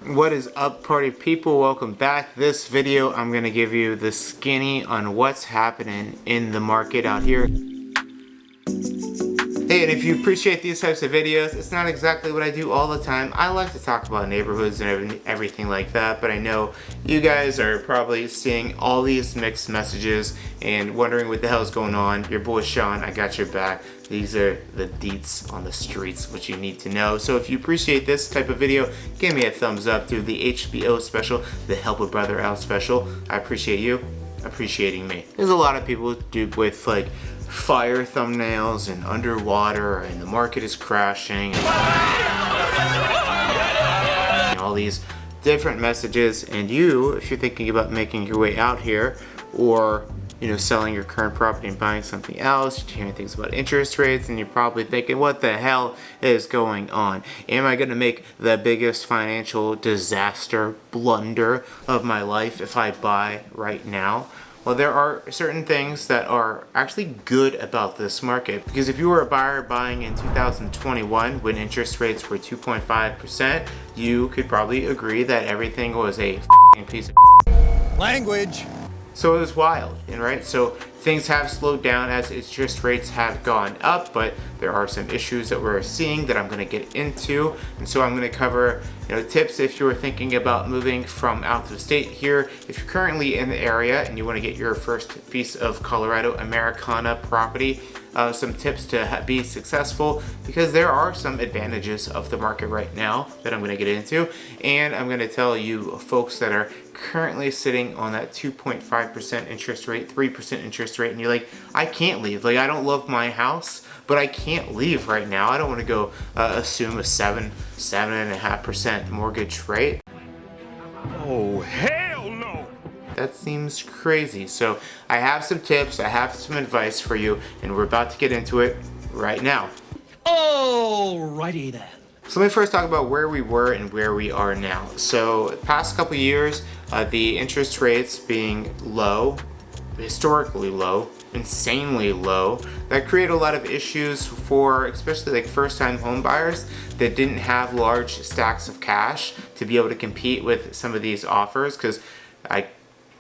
What is up, party people? Welcome back. This video I'm going to give you the skinny on what's happening in the market out here. Hey, and if you appreciate these types of videos, it's not exactly what I do all the time. I like to talk about neighborhoods and everything like that, but I know you guys are probably seeing all these mixed messages and wondering what the hell's going on. Your boy Sean, I got your back. These are the deets on the streets, what you need to know. So if you appreciate this type of video, give me a thumbs up through the HBO special, the Help a Brother Out special. I appreciate you appreciating me. There's a lot of people who do with like fire thumbnails and underwater and the market is crashing and all these different messages. And you, if you're thinking about making your way out here or selling your current property and buying something else, you're hearing things about interest rates and you're probably thinking, what the hell is going on? Am I going to make the biggest financial disaster blunder of my life if I buy right now? Well, there are certain things that are actually good about this market, because if you were a buyer buying in 2021 when interest rates were 2.5%, you could probably agree that everything was a piece of language. So it was wild, right? So things have slowed down as interest rates have gone up, but there are some issues that we're seeing that I'm going to get into. And so I'm going to cover tips if you're thinking about moving from out of state here. If you're currently in the area and you want to get your first piece of Colorado Americana property, some tips to be successful, because there are some advantages of the market right now that I'm going to get into. And I'm going to tell you folks that are currently sitting on that 2.5% interest rate, 3% interest rate, and you're like, I can't leave. Like, I don't love my house, but I can't leave right now. I don't want to go assume a 7.5% mortgage rate. Oh, hell no! That seems crazy. So I have some tips, I have some advice for you, and we're about to get into it right now. Alrighty then. So let me first talk about where we were and where we are now. So past couple years, the interest rates being low, historically low, insanely low, that created a lot of issues for especially like first-time home buyers that didn't have large stacks of cash to be able to compete with some of these offers. Because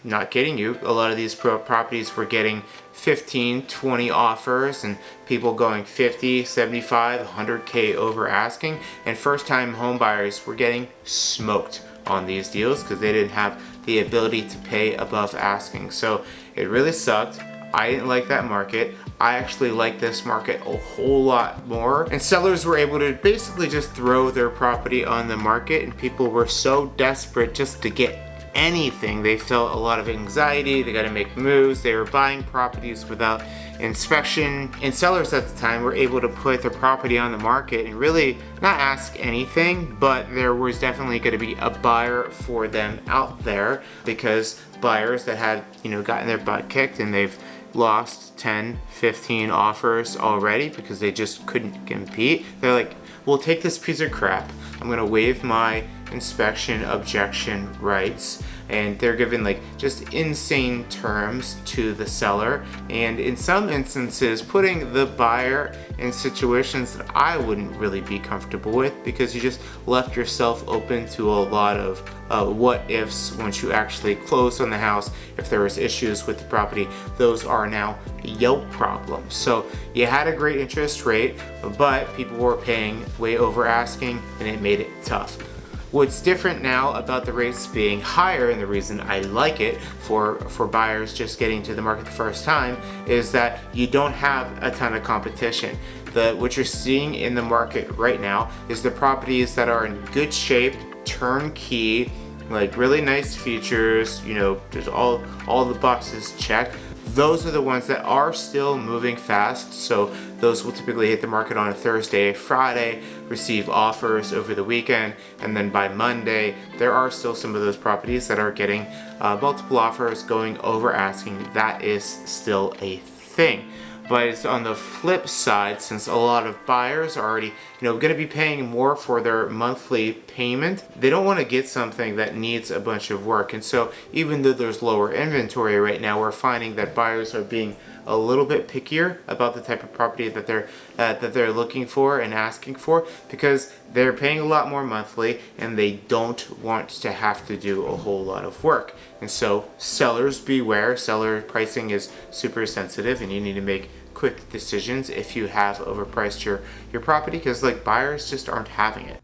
not kidding you, a lot of these properties were getting 15, 20 offers and people going 50, 75, 100K over asking, and first-time home buyers were getting smoked on these deals because they didn't have the ability to pay above asking. So it really sucked. I didn't like that market. I actually like this market a whole lot more. And sellers were able to basically just throw their property on the market, and people were so desperate just to get anything. They felt a lot of anxiety. They got to make moves. They were buying properties without inspection, and sellers at the time were able to put their property on the market and really not ask anything, but there was definitely going to be a buyer for them out there, because buyers that had gotten their butt kicked and they've lost 10, 15 offers already because they just couldn't compete, they're like, well, take this piece of crap. I'm going to waive my inspection objection rights, and they're given like just insane terms to the seller, and in some instances putting the buyer in situations that I wouldn't really be comfortable with, because you just left yourself open to a lot of what ifs once you actually closed on the house. If there was issues with the property, those are now your problems. So you had a great interest rate, but people were paying way over asking, and it made it tough. What's different now about the rates being higher, and the reason I like it for buyers just getting to the market the first time, is that you don't have a ton of competition. What you're seeing in the market right now is the properties that are in good shape, turnkey, like really nice features, just all the boxes checked. Those are the ones that are still moving fast. So those will typically hit the market on a Thursday, Friday, receive offers over the weekend, and then by Monday, there are still some of those properties that are getting multiple offers going over asking. That is still a thing. But it's on the flip side, since a lot of buyers are already, going to be paying more for their monthly payment, they don't want to get something that needs a bunch of work. And so even though there's lower inventory right now, we're finding that buyers are being a little bit pickier about the type of property that they're looking for and asking for, because they're paying a lot more monthly and they don't want to have to do a whole lot of work. And so sellers beware. Seller pricing is super sensitive, and you need to make quick decisions if you have overpriced your property, because like buyers just aren't having it.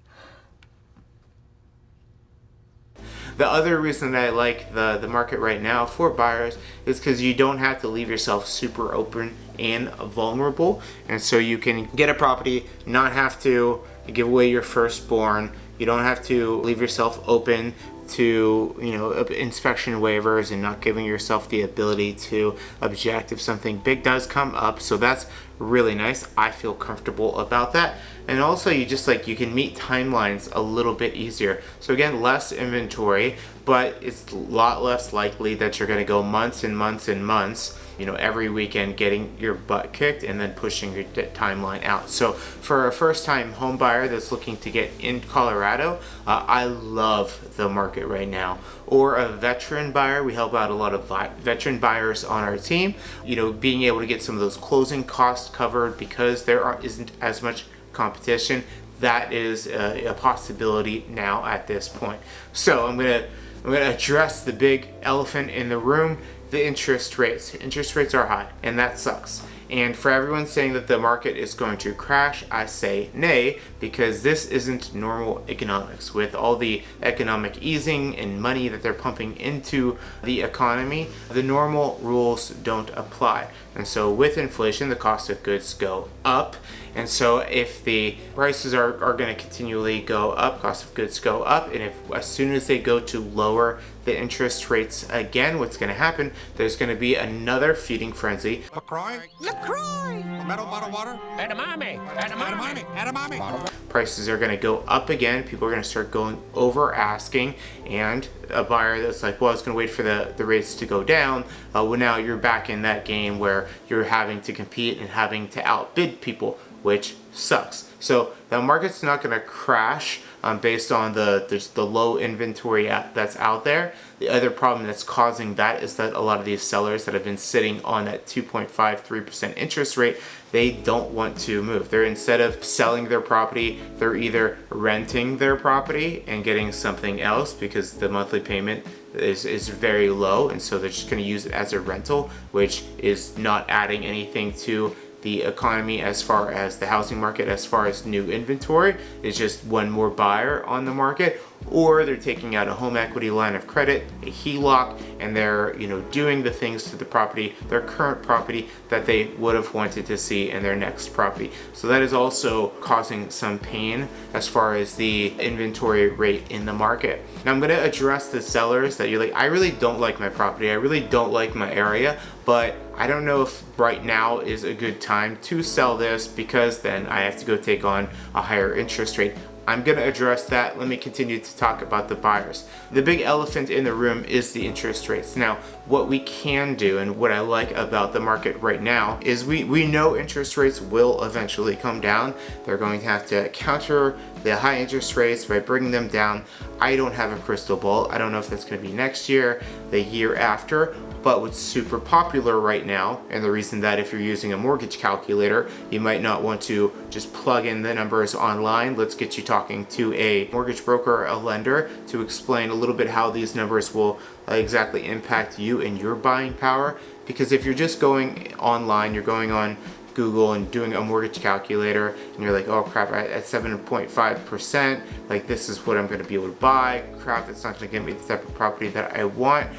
The other reason that I like the market right now for buyers is because you don't have to leave yourself super open and vulnerable. And so you can get a property, not have to give away your firstborn. You don't have to leave yourself open to, you know, inspection waivers and not giving yourself the ability to object if something big does come up. So that's really nice. I feel comfortable about that. And also you can meet timelines a little bit easier. So again, less inventory, but it's a lot less likely that you're going to go months and months and months, you know, every weekend getting your butt kicked and then pushing your timeline out. So for a first-time home buyer that's looking to get in Colorado, I love the market right now. Or a veteran buyer, we help out a lot of veteran buyers on our team. You know, being able to get some of those closing costs covered because isn't as much competition, that is a possibility now at this point. So I'm gonna address the big elephant in the room: the interest rates. Interest rates are high, and that sucks. And for everyone saying that the market is going to crash, I say nay, because this isn't normal economics. With all the economic easing and money that they're pumping into the economy, the normal rules don't apply. And so with inflation, the cost of goods go up. And so if the prices are going to continually go up, cost of goods go up, and if as soon as they go to lower the interest rates again, what's going to happen, there's going to be another feeding frenzy. LaCroix? LaCroix! Metal bottle water? Edamame! Edamame! Edamame. Prices are going to go up again. People are going to start going over asking, and a buyer that's like, well, I was going to wait for the rates to go down. Well, now you're back in that game where you're having to compete and having to outbid people, which sucks. So the market's not going to crash based on the low inventory that's out there. The other problem that's causing that is that a lot of these sellers that have been sitting on that 2.53% interest rate, they don't want to move. They're, instead of selling their property, they're either renting their property and getting something else because the monthly payment is very low, and so they're just going to use it as a rental, which is not adding anything to the economy as far as the housing market, as far as new inventory. It's just one more buyer on the market. Or they're taking out a home equity line of credit, a HELOC, and they're, you know, doing the things to the property, their current property, that they would have wanted to see in their next property. So that is also causing some pain as far as the inventory rate in the market. Now I'm going to address the sellers that you're like, I really don't like my property, I really don't like my area, but I don't know if right now is a good time to sell this because then I have to go take on a higher interest rate. I'm going to address that. Let me continue to talk about the buyers. The big elephant in the room is the interest rates. Now, what we can do and what I like about the market right now is we know interest rates will eventually come down. They're going to have to counter the high interest rates by bringing them down. I don't have a crystal ball. I don't know if that's going to be next year, the year after. But what's super popular right now, and the reason that if you're using a mortgage calculator, you might not want to just plug in the numbers online. Let's get you talking to a mortgage broker, a lender, to explain a little bit how these numbers will exactly impact you and your buying power. Because if you're just going online, you're going on Google and doing a mortgage calculator, and you're like, oh crap, at 7.5%, like this is what I'm going to be able to buy. Crap, it's not going to give me the type of property that I want.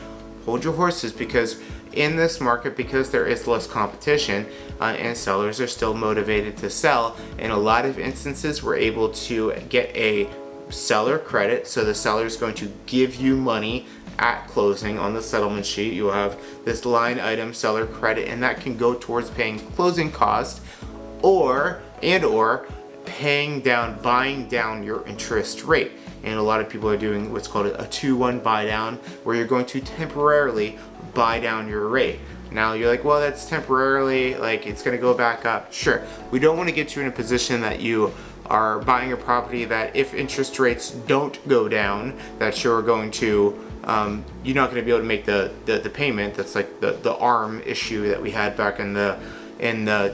Hold your horses, because in this market, because there is less competition and sellers are still motivated to sell, in a lot of instances we're able to get a seller credit. So the seller is going to give you money at closing. On the settlement sheet you'll have this line item, seller credit, and that can go towards paying closing costs or paying down, buying down your interest rate. And a lot of people are doing what's called a 2-1 buy down, where you're going to temporarily buy down your rate. Now you're like, well, that's temporarily, like it's going to go back up. Sure, we don't want to get you in a position that you are buying a property that if interest rates don't go down, that you're going to you're not going to be able to make the payment. That's like the ARM issue that we had back in the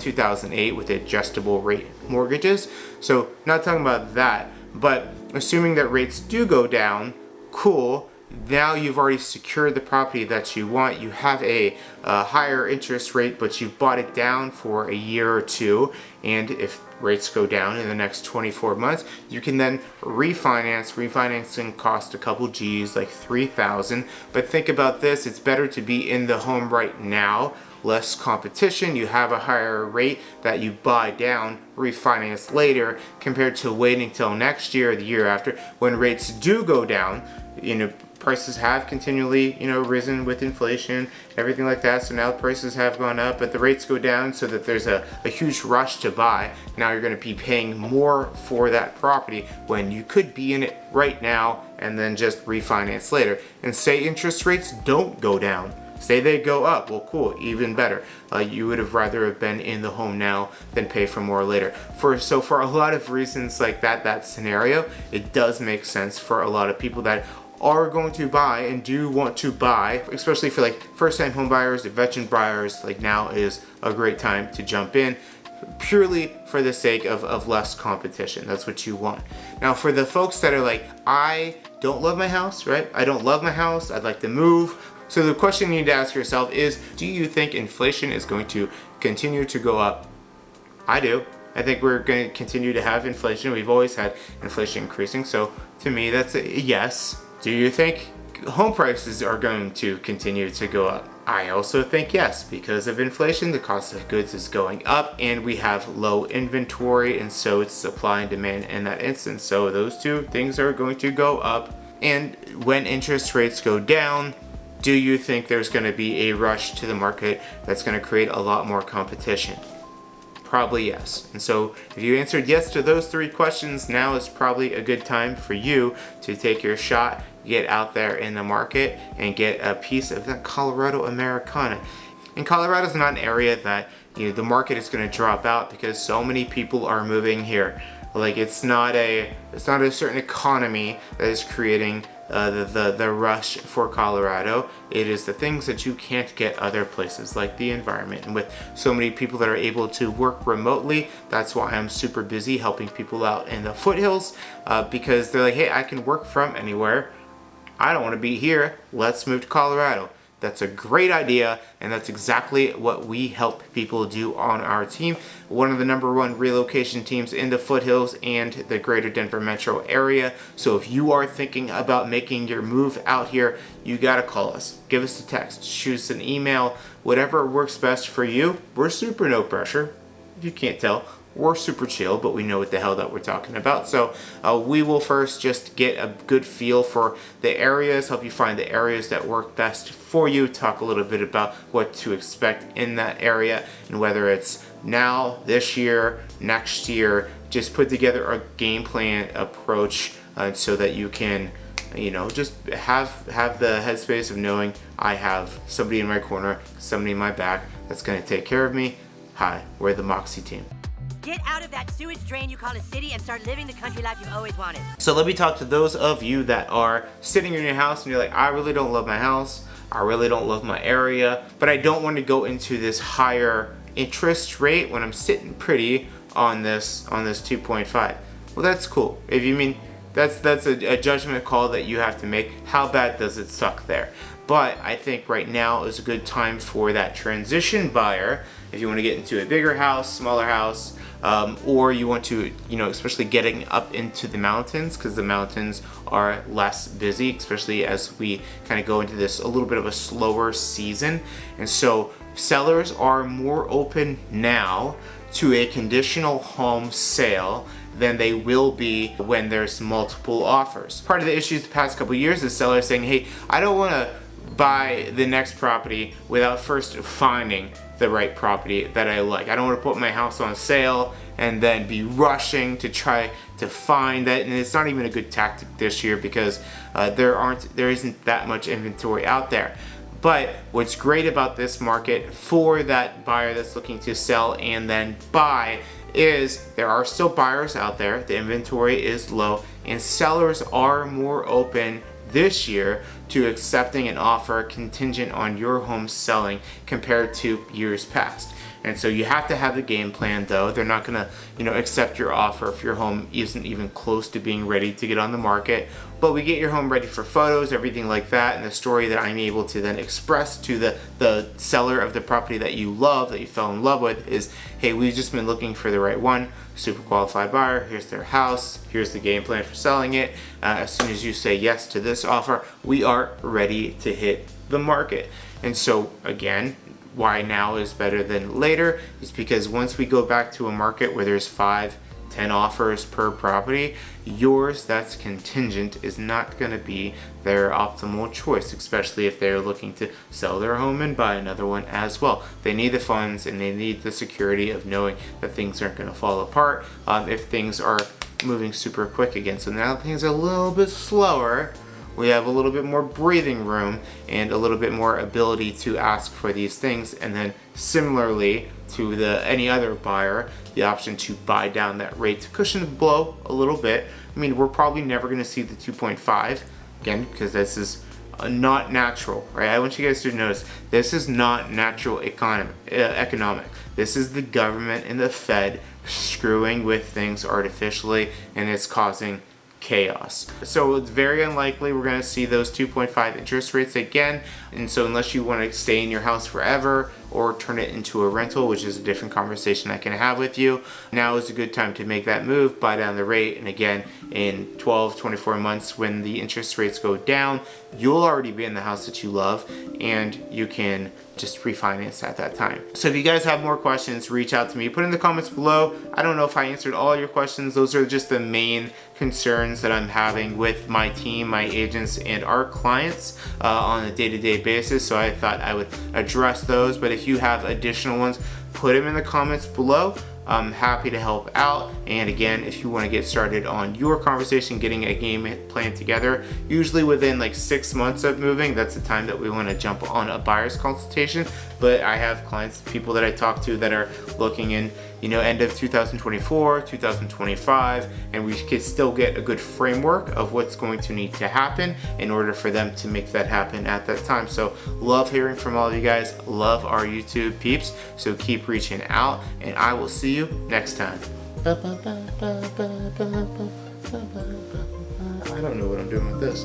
2008 with adjustable rate mortgages. So not talking about that, but assuming that rates do go down, cool. Now you've already secured the property that you want. You have a higher interest rate, but you've bought it down for a year or two. And if rates go down in the next 24 months, you can then refinance. Refinancing costs a couple G's, like $3,000. But think about this, it's better to be in the home right now. Less competition, you have a higher rate that you buy down, refinance later, compared to waiting till next year or the year after when rates do go down. Prices have continually, risen with inflation, everything like that. So now prices have gone up, but the rates go down so that there's a huge rush to buy. Now you're going to be paying more for that property when you could be in it right now and then just refinance later. And say interest rates don't go down. Say they go up, well cool, even better. You would have rather have been in the home now than pay for more later. For a lot of reasons like that scenario, it does make sense for a lot of people that are going to buy and do want to buy, especially for like first-time home buyers, veteran buyers. Like now is a great time to jump in, purely for the sake of less competition. That's what you want. Now for the folks that are like, I don't love my house, right? I don't love my house, I'd like to move. So the question you need to ask yourself is, do you think inflation is going to continue to go up? I do. I think we're going to continue to have inflation. We've always had inflation increasing. So to me, that's a yes. Do you think home prices are going to continue to go up? I also think yes, because of inflation, the cost of goods is going up and we have low inventory, and so it's supply and demand in that instance. So those two things are going to go up. And when interest rates go down, do you think there's going to be a rush to the market that's going to create a lot more competition? Probably yes. And so if you answered yes to those three questions, now is probably a good time for you to take your shot, get out there in the market, and get a piece of that Colorado Americana. And Colorado is not an area that the market is going to drop out because so many people are moving here. Like it's not a certain economy that is creating the rush for Colorado. It is the things that you can't get other places, like the environment. And with so many people that are able to work remotely, that's why I'm super busy helping people out in the foothills, because they're like, hey, I can work from anywhere. I don't want to be here. Let's move to Colorado. That's a great idea, and that's exactly what we help people do on our team. One of the #1 relocation teams in the foothills and the greater Denver metro area. So if you are thinking about making your move out here, you gotta call us. Give us a text, shoot us an email, whatever works best for you. We're super no pressure. If you can't tell, we're super chill, but we know what the hell that we're talking about. So we will first just get a good feel for the areas, help you find the areas that work best for you, talk a little bit about what to expect in that area, and whether it's now, this year, next year, just put together a game plan approach so that you can just have the headspace of knowing I have somebody in my corner, somebody in my back that's going to take care of me. Hi, we're the Moxie team. Get out of that sewage drain you call a city and start living the country life you've always wanted. So let me talk to those of you that are sitting in your house and you're like, I really don't love my house, I really don't love my area, but I don't want to go into this higher interest rate when I'm sitting pretty on this 2.5. Well, that's cool. If you mean that's a judgment call that you have to make. How bad does it suck there? But I think right now is a good time for that transition buyer. If you want to get into a bigger house, smaller house, or you want to, especially getting up into the mountains, because the mountains are less busy, especially as we kind of go into this a little bit of a slower season. And so sellers are more open now to a conditional home sale than they will be when there's multiple offers. Part of the issues the past couple years is sellers saying, hey, I don't want to buy the next property without first finding the right property that I like. I don't want to put my house on sale and then be rushing to try to find that. And it's not even a good tactic this year because there isn't that much inventory out there. But what's great about this market for that buyer that's looking to sell and then buy is there are still buyers out there, the inventory is low, and sellers are more open this year to accepting an offer contingent on your home selling compared to years past. And so you have to have the game plan though. They're not gonna, accept your offer if your home isn't even close to being ready to get on the market. But we get your home ready for photos, everything like that, and the story that I'm able to then express to the seller of the property that you love, that you fell in love with, is, hey, we've just been looking for the right one, super qualified buyer, here's their house, here's the game plan for selling it. As soon as you say yes to this offer, we are ready to hit the market. And so again, why now is better than later is because once we go back to a market where there's 5-10 offers per property, yours that's contingent is not going to be their optimal choice, especially if they're looking to sell their home and buy another one as well. They need the funds and they need the security of knowing that things aren't going to fall apart if things are moving super quick again. So now things are a little bit slower. We have a little bit more breathing room and a little bit more ability to ask for these things, and then similarly to any other buyer, the option to buy down that rate to cushion the blow a little bit. I mean, we're probably never going to see the 2.5 again because this is not natural, right? I want you guys to notice this is not natural economic. This is the government and the Fed screwing with things artificially, and it's causing chaos. So it's very unlikely we're going to see those 2.5 interest rates again. And so unless you want to stay in your house forever or turn it into a rental, which is a different conversation I can have with you, now is a good time to make that move, buy down the rate. And again, in 12-24 months when the interest rates go down, you'll already be in the house that you love and you can just refinance at that time. So if you guys have more questions, reach out to me, put in the comments below. I don't know if I answered all your questions. Those are just the main concerns that I'm having with my team, my agents, and our clients on a day-to-day basis. So I thought I would address those. But if you have additional ones, put them in the comments below. I'm happy to help out. And again, if you want to get started on your conversation, getting a game plan together, usually within like 6 months of moving, that's the time that we want to jump on a buyer's consultation. But I have clients, people that I talk to that are looking in, end of 2024, 2025, and we could still get a good framework of what's going to need to happen in order for them to make that happen at that time. So love hearing from all of you guys, love our YouTube peeps, so keep reaching out, and I will see you next time. I don't know what I'm doing with this.